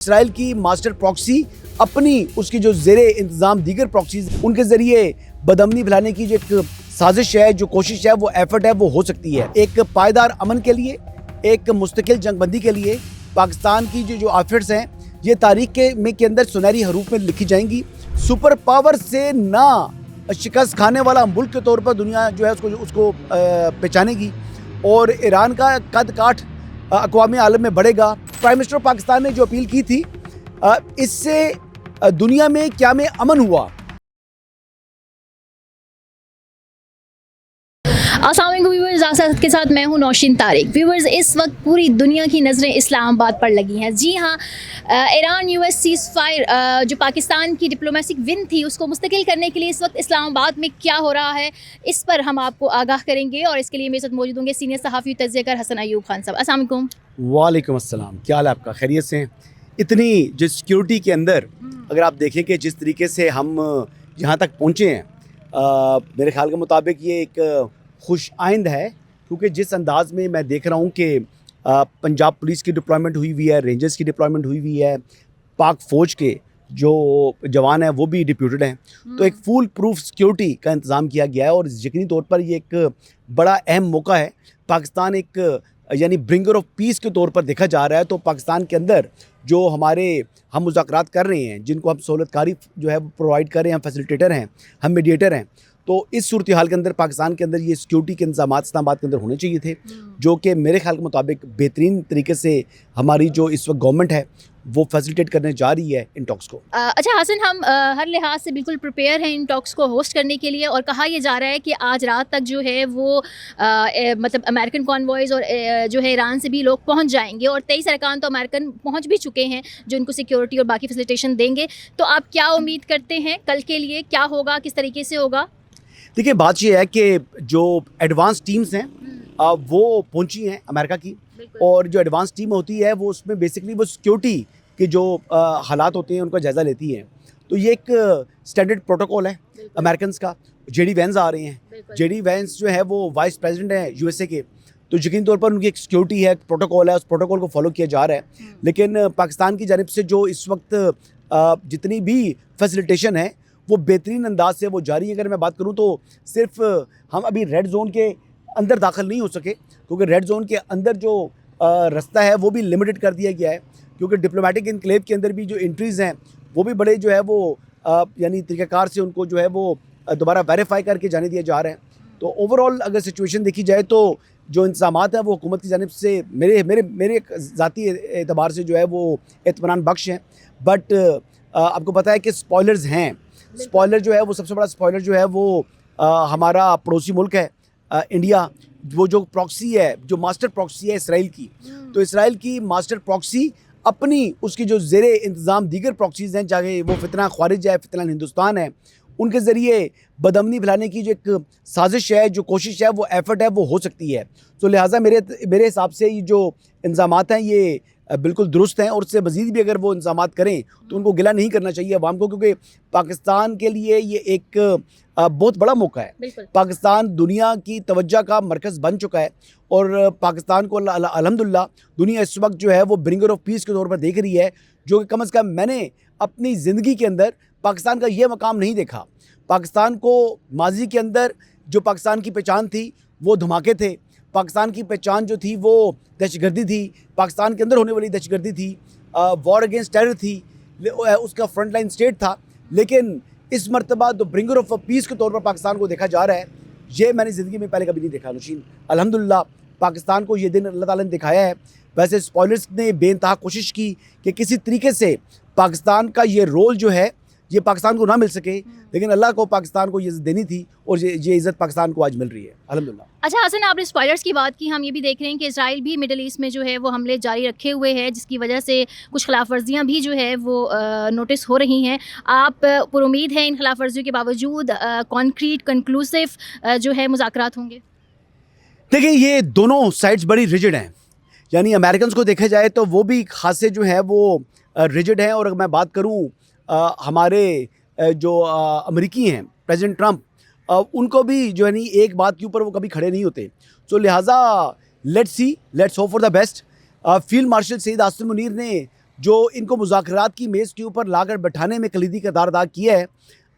Israel की master proxy अपनी उसकी जो ज़ेरे इंतज़ाम दीगर प्रॉक्सीज उनके ज़रिए बदअमनी फैलाने की जो एक साजिश है, जो कोशिश है, वो एफर्ट है, वो हो सकती है। एक पायदार अमन के लिए, एक मुस्तकिल जंगबंदी के लिए पाकिस्तान की जो एफर्ट्स हैं, ये तारीख के अंदर सुनहरी हरूफ में लिखी जाएंगी। सुपर पावर से ना शिकस्त खाने वाला मुल्क के तौर पर दुनिया जो है उसको पहचानेगी और ईरान का कद काठ अक़वाम आलम में बढ़ेगा। प्राइम मिनिस्टर पाकिस्तान ने जो अपील की थी, इससे दुनिया में क्या में अमन हुआ। अस्सलाम व्यूवर्स, आप के साथ मैं हूं नौशीन तारिक। व्यूवर्स, इस वक्त पूरी दुनिया की नज़रें इस्लामाबाद पर लगी हैं। जी हां, ईरान यूएस सीज़ फायर जो पाकिस्तान की डिप्लोमेटिक विन थी, उसको मुस्तकिल करने के लिए इस वक्त इस्लामाबाद में क्या हो रहा है, इस पर हम आपको आगाह करेंगे। और इसके लिए मेरे साथ मौजूद होंगे सीनियर सहाफ़ी तजज़ियाकार हसन अयूब खान साहब। अस्सलाम वालेकुम। वालेकुम अस्सलाम, क्या हाल है आपका? खैरियत से हैं? इतनी जो सिक्योरिटी के अंदर अगर आप देखें कि जिस तरीके से हम यहाँ तक पहुँचे हैं, मेरे ख्याल के मुताबिक ये एक खुश आइंद है, क्योंकि जिस अंदाज़ में मैं देख रहा हूँ कि पंजाब पुलिस की डिप्लॉयमेंट हुई हुई है, रेंजर्स की डिप्लॉयमेंट हुई हुई है, पाक फ़ौज के जो जवान हैं वो भी डिप्यूटेड हैं, तो एक फुल प्रूफ सिक्योरिटी का इंतज़ाम किया गया है। और यकीनी तौर पर ये एक बड़ा अहम मौका है। पाकिस्तान एक यानी ब्रिंगर ऑफ पीस के तौर पर देखा जा रहा है। तो पाकिस्तान के अंदर जो हम मुज़ाकरात कर रहे हैं, जिनको हम सहूलतकारी जो है प्रोवाइड कर रहे हैं, हम फैसिलिटेटर हैं, हम मीडिएटर हैं, तो इस सूरत हाल के अंदर पाकिस्तान के अंदर ये सिक्योरिटी के इंतजाम इस्लामाबाद के अंदर होने चाहिए थे, जो कि मेरे ख्याल के मुताबिक बेहतरीन तरीके से हमारी जो इस वक्त गवर्नमेंट है वो फैसिलिटेट करने जा रही है इन टॉक्स को। अच्छा हसन, हम हर लिहाज से बिल्कुल प्रिपेयर हैं इन टॉक्स को होस्ट करने के लिए। और कहा यह जा रहा है कि आज रात तक जो है वो मतलब अमेरिकन कॉन्वॉयज़ और जो है ईरान से भी लोग पहुंच जाएंगे। और 23 अरकान तो अमेरिकन पहुंच भी चुके हैं जो इनको सिक्योरिटी और बाकी फैसिलिटेशन देंगे। तो आप क्या उम्मीद करते हैं कल के लिए? क्या होगा, किस तरीके से होगा? देखिए, बात ये है कि जो एडवांस टीम्स हैं वो पहुंची हैं अमेरिका की, और जो एडवांस टीम होती है वो उसमें बेसिकली वो सिक्योरिटी के जो हालात होते हैं उनका जायज़ा लेती है। तो ये एक स्टैंडर्ड प्रोटोकॉल है अमेरिकन का। जेडी वैंस आ रहे हैं। जेडी वैंस जो है वो वाइस प्रेसिडेंट हैं यूएसए के, तो यकीन तौर पर उनकी एक सिक्योरिटी है, प्रोटोकॉल है, उस प्रोटोकॉल को फॉलो किया जा रहा है। लेकिन पाकिस्तान की जानिब से जो इस वक्त जितनी भी फैसिलिटेशन है वो बेहतरीन अंदाज से वो जारी है। अगर मैं बात करूं तो सिर्फ हम अभी रेड जोन के अंदर दाखिल नहीं हो सके, क्योंकि रेड जोन के अंदर जो रास्ता है वो भी लिमिटेड कर दिया गया है, क्योंकि डिप्लोमेटिक इनक्लेव के अंदर भी जो एंट्रीज़ हैं वो भी बड़े जो है वो यानी तरीक़ाकार से उनको जो है वो दोबारा वेरीफाई करके जाने दिया जा रहा है। तो ओवरऑल अगर सिचुएशन देखी जाए तो जो इंतज़ामात हैं वो हुकूमत की जानिब से मेरे ज़ाती एतबार से जो है वो इत्मीनान बख्श हैं। बट आपको पता है कि स्पॉयलर्स हैं। स्पॉयलर जो है वो सबसे बड़ा स्पॉयलर जो है वो हमारा पड़ोसी मुल्क है इंडिया। वो जो प्रॉक्सी है, जो मास्टर प्रॉक्सी है इसराइल की, तो इसराइल की मास्टर प्रॉक्सी अपनी उसकी जो ज़ेरे इंतज़ाम दीगर प्रॉक्सीज़ हैं, चाहे वो फितना ख़ारिज है, फितना हिंदुस्तान है, उनके ज़रिए बदअमनी फैलाने की जो एक साजिश है, जो कोशिश है, वो एफ़र्ट है, वो हो सकती है। तो लिहाजा मेरे हिसाब से ये जो इंतज़ामात हैं ये बिल्कुल दुरुस्त हैं, और उससे मज़ीद भी अगर वो इंतज़ामात करें तो उनको गिला नहीं करना चाहिए अवाम को, क्योंकि पाकिस्तान के लिए ये एक बहुत बड़ा मौका है। पाकिस्तान दुनिया की तवज्जो का मरकज़ बन चुका है, और पाकिस्तान को अल्हम्दुलिल्लाह दुनिया इस वक्त जो है वो ब्रिंगर ऑफ पीस के तौर पर देख रही है, जो कि कम अज़ कम मैंने अपनी ज़िंदगी के अंदर पाकिस्तान का ये मकाम नहीं देखा। पाकिस्तान को माजी के अंदर जो पाकिस्तान की पहचान थी वो धमाके थे। पाकिस्तान की पहचान जो थी वो दहशतगर्दी थी, पाकिस्तान के अंदर होने वाली दहशतगर्दी थी, वॉर अगेंस्ट टेरर थी, उसका फ्रंट लाइन स्टेट था। लेकिन इस मरतबा तो ब्रिंगर ऑफ पीस के तौर पर पाकिस्तान को देखा जा रहा है। ये मैंने ज़िंदगी में पहले कभी नहीं देखा नौशीन। अल्हम्दुलिल्लाह पाकिस्तान को ये दिन अल्लाह ताला ने दिखाया है। वैसे स्पॉयलर्स ने बेइंतहा कोशिश की कि किसी तरीके से पाकिस्तान का ये रोल जो है ये पाकिस्तान को ना मिल सके, लेकिन अल्लाह को पाकिस्तान को ये इज़्ज़त देनी थी, और ये इज़्ज़त पाकिस्तान को आज मिल रही है अल्हम्दुलिल्लाह। अच्छा हसन, आपने स्पॉयलर्स की बात की। हम ये भी देख रहे हैं कि इजराइल भी मिडल ईस्ट में जो है वो हमले जारी रखे हुए है, जिसकी वजह से कुछ खिलाफ वर्जियाँ भी जो है वो नोटिस हो रही हैं। आप पर उम्मीद है इन खिलाफ वर्जियों के बावजूद कॉन्क्रीट कंक्लूसिव जो है मुज़ाकरात होंगे? देखिए, ये दोनों साइड्स बड़ी रिजिड हैं। यानी अमेरिकन को देखा जाए तो वो भी खासे जो है वो रिजिड हैं, और अगर मैं बात करूँ हमारे जो अमेरिकी हैं प्रेसिडेंट ट्रंप, उनको भी जो है नहीं एक बात के ऊपर वो कभी खड़े नहीं होते। तो लिहाजा let's hope for the best. Field marshal Syed Asim Munir ने जो इनको मुज़ाकरात की मेज़ के ऊपर लाकर बैठाने में कलीदी किरदार अदा किया है।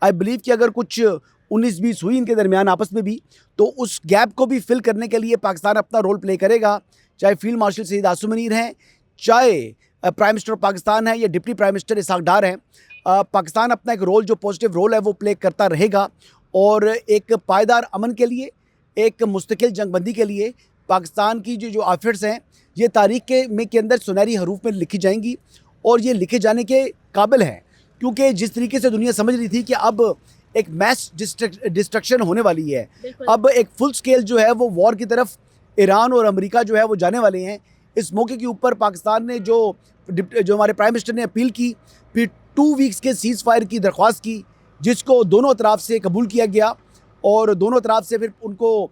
आई बिलीव कि अगर कुछ 19-20 हुई इनके दरमियान आपस में भी, तो उस गैप को भी फिल करने के लिए पाकिस्तान अपना रोल प्ले करेगा। चाहे फील्ड मार्शल सईद आसिम मुनीर हैं, चाहे प्राइम मिनिस्टर पाकिस्तान है या डिप्टी प्राइम मिनिस्टर इसहाक डार हैं, पाकिस्तान अपना एक रोल जो पॉजिटिव रोल है वो प्ले करता रहेगा। और एक पायदार अमन के लिए, एक मुस्तकिल जंगबंदी के लिए पाकिस्तान की जो एफर्ट्स हैं ये तारीख के अंदर सुनहरी हरूफ में लिखी जाएंगी और ये लिखे जाने के काबिल हैं। क्योंकि जिस तरीके से दुनिया समझ रही थी कि अब एक मैस डिस्ट्रक्शन होने वाली है, अब एक फुल स्केल जो है वो वॉर की तरफ ईरान और अमेरिका जो है वो जाने वाले हैं। इस मौके के ऊपर पाकिस्तान ने जो हमारे प्राइम मिनिस्टर ने अपील की, फिर 2 वीक्स के सीज़ फायर की दरख्वास्त की, जिसको दोनों तरफ से कबूल किया गया और दोनों तरफ से फिर उनको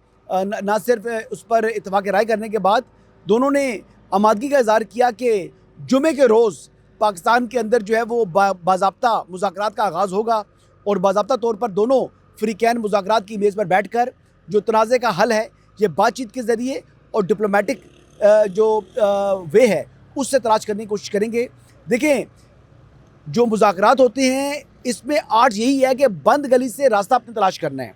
ना सिर्फ उस पर इत्तफाक राय करने के बाद दोनों ने आमादगी का इज़हार किया कि जुमे के रोज़ पाकिस्तान के अंदर जो है वो बाज़ाब्ता मुज़ाकरात का आगाज़ होगा और बाज़ाब्ता तौर पर दोनों फ़रीक़ैन मुज़ाकरात की मेज़ पर बैठकर जो तनाज़े का हल है ये बातचीत के ज़रिए और डिप्लोमेटिक वे है उससे तलाश करने की कोशिश करेंगे। देखें, जो मुज़ाकरात होते हैं इसमें आर्ट यही है कि बंद गली से रास्ता अपने तलाश करना है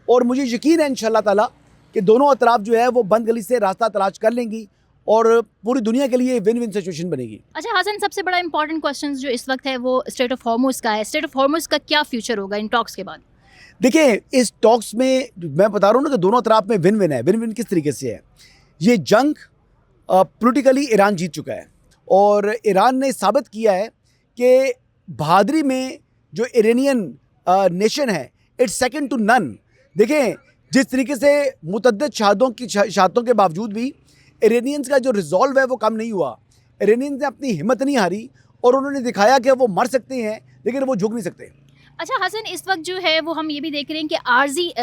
और मुझे यकीन है इंशाअल्लाह ताला कि दोनों अतराफ जो है वो बंद गली से रास्ता तलाश कर लेंगी और पूरी दुनिया के लिए विन विन सिचुएशन बनेगी। अच्छा हसन, सबसे बड़ा इंपॉर्टेंट क्वेश्चन जो इस वक्त है वो स्ट्रेट ऑफ हॉर्मुज़ का है। स्ट्रेट ऑफ हॉर्मुज़ का क्या फ्यूचर होगा इन टॉक्स के बाद? देखिए, इस टॉक्स में मैं बता रहा हूँ ना कि दोनों तरफ में विन विन है। विन विन किस तरीके से है? ये जंग पोलिटिकली ईरान जीत चुका है और ईरान ने साबित किया है कि बहादुरी में जो इरानियन नेशन है इट्स सेकंड टू नन। देखें, जिस तरीके से मुतअद्दिद शहादतों के बावजूद भी इरानियंस का जो रिजॉल्व है वो कम नहीं हुआ। इरानियंस ने अपनी हिम्मत नहीं हारी और उन्होंने दिखाया कि वो मर सकते हैं लेकिन वो झुक नहीं सकते। अच्छा हसन, इस वक्त जो है वो हम ये भी देख रहे हैं कि आर्जी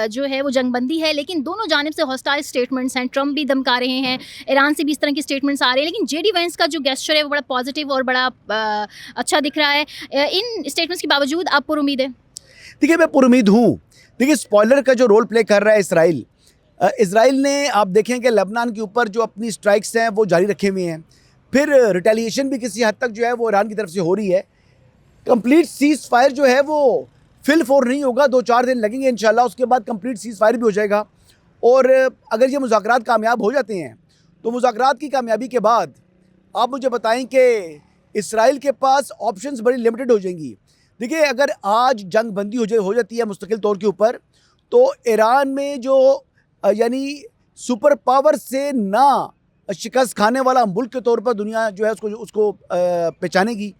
जो है वो जंगबंदी है, लेकिन दोनों जानिब से हॉस्टाइल स्टेटमेंट्स हैं। ट्रम्प भी धमका रहे हैं, ईरान से भी इस तरह के स्टेटमेंट्स आ रहे हैं, लेकिन जेडी वेंस का जो गेस्चर है वो बड़ा पॉजिटिव और बड़ा अच्छा दिख रहा है। इन स्टेटमेंट्स के बावजूद आप पुरुमीद हैं? देखिए, मैं पुरुमीद हूँ। देखिए, स्पॉइलर का जो रोल प्ले कर रहा है इसराइल, इसराइल ने आप देखें कि लेबनान के ऊपर जो अपनी स्ट्राइक्स हैं वो जारी रखे हुए हैं। फिर रिटेलिएशन भी किसी हद तक जो है वो ईरान की तरफ से हो रही है। कंप्लीट सीज़ फायर जो है वो फिल फोर नहीं होगा, 2-4 दिन लगेंगे इंशाल्लाह, उसके बाद कंप्लीट सीज़ फायर भी हो जाएगा। और अगर ये मुज़ाकरात कामयाब हो जाते हैं तो मुज़ाकरात की कामयाबी के बाद आप मुझे बताएं कि इसराइल के पास ऑप्शंस बड़ी लिमिटेड हो जाएंगी। देखिए, अगर आज जंग बंदी हो जाती है मुस्तकिल तौर के ऊपर, तो ईरान में जो यानी सुपर पावर से ना शिकस्त खाने वाला मुल्क के तौर पर दुनिया जो है उसको पहचानेगी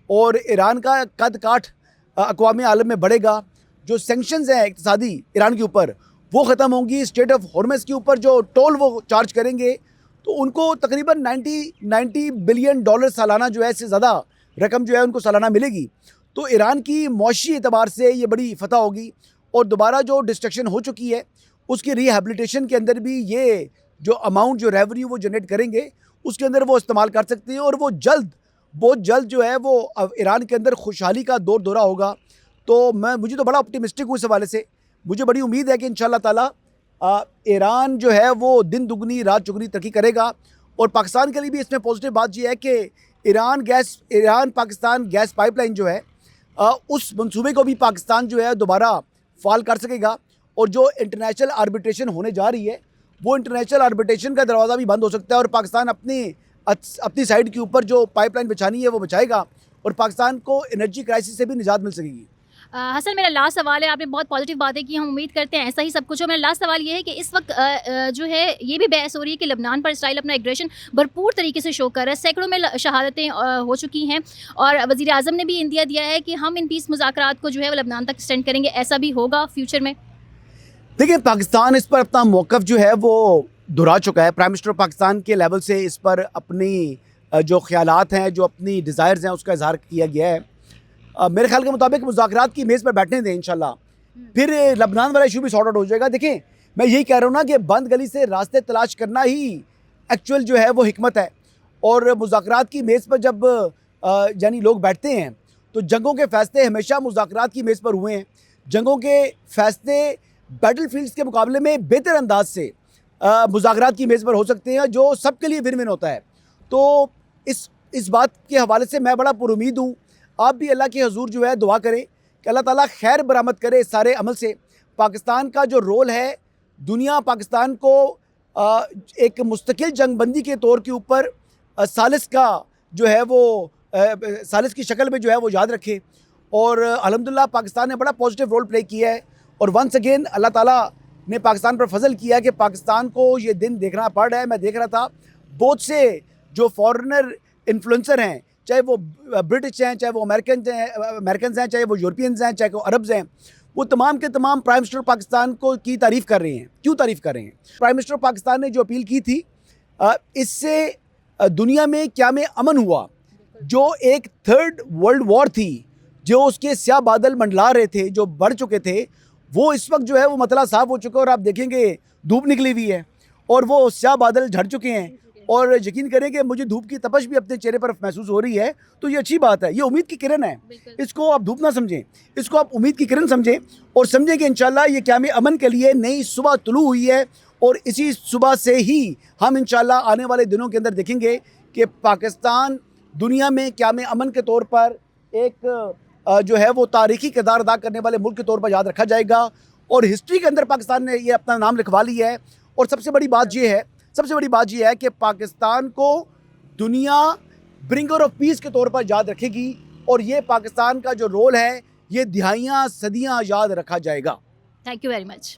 और ईरान का कद काठ अक़वाम आलम में बढ़ेगा। जो सेंक्शंस हैं इक़्तिसादी ईरान के ऊपर वो ख़त्म होंगी। स्टेट ऑफ हॉर्मुज़ के ऊपर जो टोल वो चार्ज करेंगे तो उनको तकरीबन 90 बिलियन डॉलर सालाना जो है इससे ज़्यादा रकम जो है उनको सालाना मिलेगी। तो ईरान की मौशी एतबार से ये बड़ी फतह होगी और दोबारा जो डिस्ट्रक्शन हो चुकी है उसकी रिहैबिलिटेशन के अंदर भी ये जो अमाउंट जो रेवेन्यू वो जनरेट करेंगे उसके अंदर वो इस्तेमाल कर सकते हैं और वो बहुत जल्द जो है वो ईरान के अंदर खुशहाली का दौरा होगा। तो मुझे तो बड़ा ऑप्टिमिस्टिक हूँ इस हवाले से। मुझे बड़ी उम्मीद है कि इंशाल्लाह ताला ईरान जो है वो दिन दुगनी रात चुगनी तरक्की करेगा। और पाकिस्तान के लिए भी इसमें पॉजिटिव बात यह है कि ईरान पाकिस्तान गैस पाइपलाइन जो है उस मंसूबे को भी पाकिस्तान जो है दोबारा फाल कर सकेगा। और जो इंटरनेशनल आर्बिट्रेशन होने जा रही है वो इंटरनेशनल आर्बिट्रेशन का दरवाज़ा भी बंद हो सकता है और पाकिस्तान अपनी साइड के ऊपर जो पाइपलाइन बिछानी है वो बिछाएगा और पाकिस्तान को एनर्जी क्राइसिस से भी निजात मिल सकेगी। हसन, मेरा लास्ट सवाल है। आपने बहुत पॉजिटिव बातें की, हम उम्मीद करते हैं ऐसा ही सब कुछ हो। मेरा लास्ट सवाल ये है कि इस वक्त जो है ये भी बहस हो रही है कि लबनान पर इसराइल अपना एग्रेशन भरपूर तरीके से शो कर रहा है। सैकड़ों में शहादतें हो चुकी हैं और वज़ीर आज़म ने भी इंदिया दिया है कि हम इन पीस मुज़ाकरात को जो है वो लबनान तक एक्सटेंड करेंगे। ऐसा भी होगा फ्यूचर में? देखिए, पाकिस्तान इस पर अपना मौक़िफ़ जो है वो दोहरा चुका है। प्राइम मिनिस्टर पाकिस्तान के लेवल से इस पर अपनी जो ख़यालात हैं, जो अपनी डिज़ायर्स हैं उसका इज़हार किया गया है। मेरे ख्याल के मुताबिक मुज़ाकरात की मेज़ पर बैठने दें इंशाल्लाह, फिर लबनान वाला इशू भी सॉर्ट आउट हो जाएगा। देखें, मैं यही कह रहा हूँ ना कि बंद गली से रास्ते तलाश करना ही एक्चुअल जो है वो हिकमत है। और मुज़ाकरात की मेज़ पर जब यानी लोग बैठते हैं तो जंगों के फ़ैसले हमेशा मुज़ाकरात की मेज़ पर हुए हैं। जंगों के फ़ैसले बैटल फील्ड्स के मुकाबले में बेहतर अंदाज से मुज़ाकरात की मेज़ पर हो सकते हैं जो सबके लिए विन विन होता है। तो इस इस बात के हवाले से मैं बड़ा पुरुमीद हूँ। आप भी अल्लाह के हजूर जो है दुआ करें कि अल्लाह ताला खैर बरामद करे इस सारे अमल से। पाकिस्तान का जो रोल है, दुनिया पाकिस्तान को एक मुस्तकिल जंगबंदी के तौर के ऊपर सालिस का जो है वो सालिस की शक्ल में जो है वो याद रखे। और अल्हम्दुलिल्लाह पाकिस्तान ने बड़ा पॉजिटिव रोल प्ले किया है। और वंस अगेन अल्लाह ताला ने पाकिस्तान पर फजल किया कि पाकिस्तान को ये दिन देखना पड़ रहा है। मैं देख रहा था बहुत से जो फॉरेनर इन्फ्लुएंसर हैं, चाहे वो ब्रिटिश हैं, चाहे वो अमेरिकन हैं, चाहे वो यूरोपियंस हैं, चाहे वो अरब्स हैं, वो तमाम के तमाम प्राइम मिनिस्टर पाकिस्तान को की तारीफ़ कर रहे हैं। क्यों तारीफ़ कर रहे हैं? प्राइम मिनिस्टर पाकिस्तान ने जो अपील की थी, इससे दुनिया में क्या में अमन हुआ। जो एक थर्ड वर्ल्ड वॉर थी, जो उसके स्याह बादल मंडला रहे थे, जो बढ़ चुके थे, वो इस वक्त जो है वो मतला साफ हो चुका है। और आप देखेंगे धूप निकली हुई है और वो स्याह बादल झड़ चुके हैं। और यकीन करें कि मुझे धूप की तपश भी अपने चेहरे पर महसूस हो रही है। तो ये अच्छी बात है, ये उम्मीद की किरण है। इसको आप धूप ना समझें, इसको आप उम्मीद की किरण समझें और समझें कि इंशाल्लाह ये क़याम अमन के लिए नई सुबह तुलू हुई है। और इसी सुबह से ही हम इंशाल्लाह आने वाले दिनों के अंदर देखेंगे कि पाकिस्तान दुनिया में क़याम अमन के तौर पर एक जो है वो तारीख़ी किरदार अदा करने वाले मुल्क के तौर पर याद रखा जाएगा। और हिस्ट्री के अंदर पाकिस्तान ने ये अपना नाम लिखवा लिया है। और सबसे बड़ी बात ये है कि पाकिस्तान को दुनिया ब्रिंगर ऑफ पीस के तौर पर याद रखेगी। और ये पाकिस्तान का जो रोल है, ये दिहाइयाँ सदियाँ याद रखा जाएगा। Thank you very much.